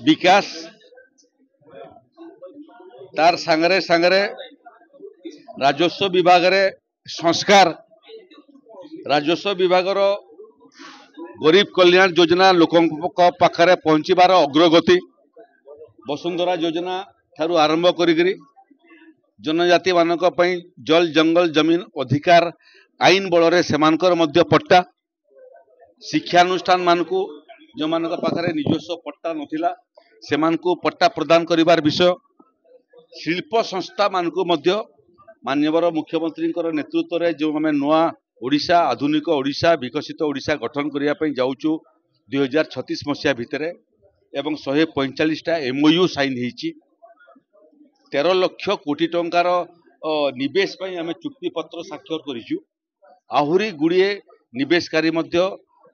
विकास तार सांगरे सांगरे राजस्व विभाग रे संस्कार राजस्व विभाग गरीब कल्याण योजना लोकों पाखरे पहुंचीबार अग्रगति वसुंधरा योजना ठारू आरंभ करी जनजाति मानक पई जल जंगल जमीन अधिकार आईन बल सेमानकर मध्य पट्टा शिक्षानुष्ठान मानकू जो मान पाखरे निजस्व पट्टा नथिला सेमानकू पट्टा प्रदान करिवार विषय शिल्प संस्था मानकू मध्य माननीय मुख्यमंत्री नेतृत्व में जो आम नुआ ओडिशा आधुनिक ओडिशा विकसित ओडिशा गठन करने जाऊँ 2036 मसीहा भितर एवं 145टा MOU साइन होती 13 लाख कोटी टंकार निवेश आम चुक्ति पत्र साक्षर करूँ आहुरी गुड़िए निवेशकारी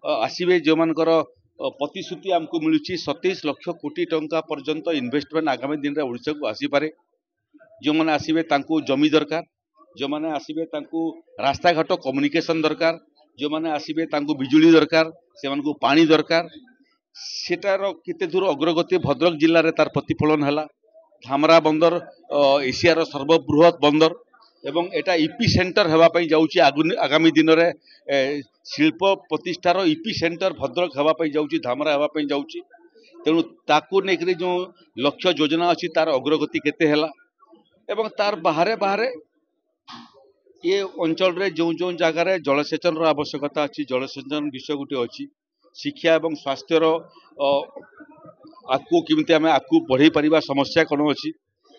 आसवे जो मानकर प्रतिश्रुति आमको मिलूँ 27 लाख कोटी टंका पर्यंत इन्वेस्टमेंट आगामी दिन में ओडिशा को आसीपारे जो मैंने आसवे जमी दरकार जो मैंने आसवे रास्ता घाट कम्युनिकेशन दरकार जो मैंने आसवे बिजुली दरकार से पानी दरकार सेटार केते दूर अग्रगति भद्रक जिले में तार प्रतिफलन है धामरा बंदर एशियार सर्वबृहत बंदर एवं एटा ईपी सेंटर होगापाई जाऊँगी आगामी दिन में शिल्प प्रतिष्ठार ईपी सेंटर भद्रक होगापाई जाऊँगी धामरा होगापाई जाऊँगी तेणु ताकू नेकरी जो लक्ष्य योजना अच्छी तार अग्रगति केते हैला एवं तार बाहरे बाहरे ये अंचल रे जो जो जगार जलसेचन आवश्यकता अच्छी जलसेचन विषय गोटे अच्छी शिक्षा एवं स्वास्थ्यर आकू किमिति आमे आकू बढ़ई परिबा समस्या कौन अच्छी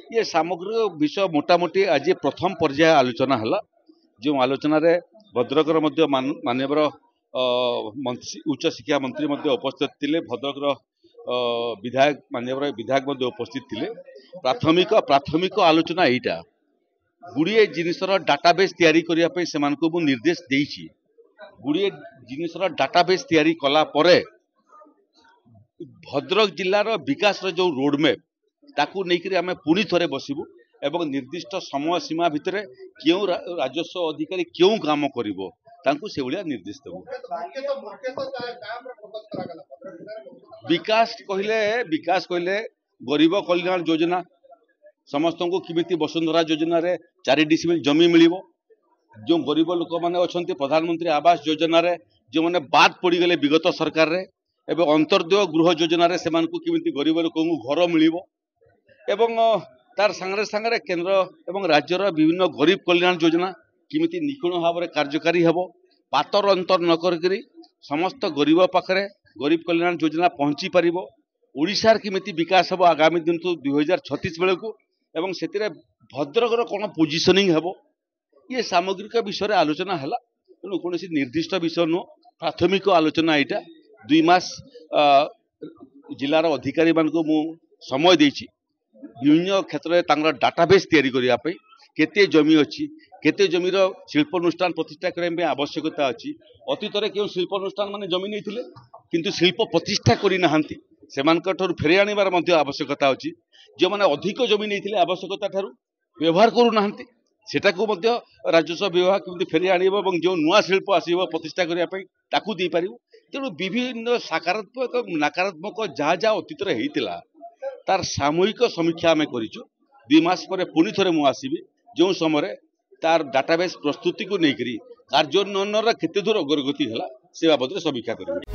ये सामग्रिक विषय मोटामोटी आज प्रथम पर्याय आलोचना है जो आलोचन भद्रकर माननीय उच्च शिक्षा मंत्री उपस्थित थे भद्रकर विधायक माननीय विधायक उपस्थित थे प्राथमिक आलोचना यहीटा गुड़िए जिनसर डाटाबेस तैयारी करने से निर्देश देइछि गुड़िए जिनसर डाटाबेस तैयारी कला परे भद्रक जिलार विकास जो रोडमैप ताकू नहीं आम पुणी थे बसबू एवं निर्दिष्ट समय सीमा भितर क्यों राजस्व अधिकारी क्यों काम करिवो तांकू से भलिया निर्देश देबू विकास कहले गरीब कल्याण योजना समस्त को किमिति वसुंधरा योजना रे 4 डिसिमिल जमी मिलिबो जो गरीब लोक माने अछंती प्रधानमंत्री आवास योजना रे जो माने बाद पड़ी गले विगत सरकार रे एवं अंतर्देय गृह योजना रे सेमान को किमिति गरीब लोक को घर मिलिबो एवं तार सांगरे सांगरे केंद्र एवं राज्यर विभिन्न गरीब कल्याण योजना किमिति निपुण भाव में कार्यकारी हेबो पातर अंतर न करी समस्त गरीब पाखरे गरीब कल्याण योजना पहुंची पारिबो ओडिशार किमिति विकास हेबो आगामी दिन तो 2036 बेले को एवं से भद्रकर कौन पोजिशनिंग हेबो ये सामग्रिक विषय आलोचना है तेणु कौन निर्दिष्ट विषय नुह प्राथमिक आलोचना यहाँ 2 मास जिलार अधिकारी मान को मु समय देछि विभिन्न क्षेत्र में डाटाबेस तैयारी करने केते जमी अच्छी केते जमीर शिल्पानुष्ठान प्रतिष्ठा करने आवश्यकता अच्छी अतीत में क्यों शिल्पानुष्ठान माने जमी नहीं किंतु शिल्प प्रतिष्ठा करना से फेरे आनिबार आवश्यकता अच्छी जो मैंने अधिक जमी नहीं आवश्यकता ठारू व्यवहार करूना सेटा को राजस्व विभाग केमती फेरी आनिबो एवं जो नुआ शिल्प आसीबो प्रतिष्ठा करने ताकू दे पारिबो तेणु विभिन्न सकारात्मक नकारात्मक जहाँ जहाँ अतीत होता तार सामूहिक समीक्षा आम करूँ 2 मास पर पुणी थे मुझे आसबि जो समय तार डाटाबेस प्रस्तुति को लेकर कार्यान्वयन केते दूर अग्रगति है से बाबद समीक्षा करेंगे।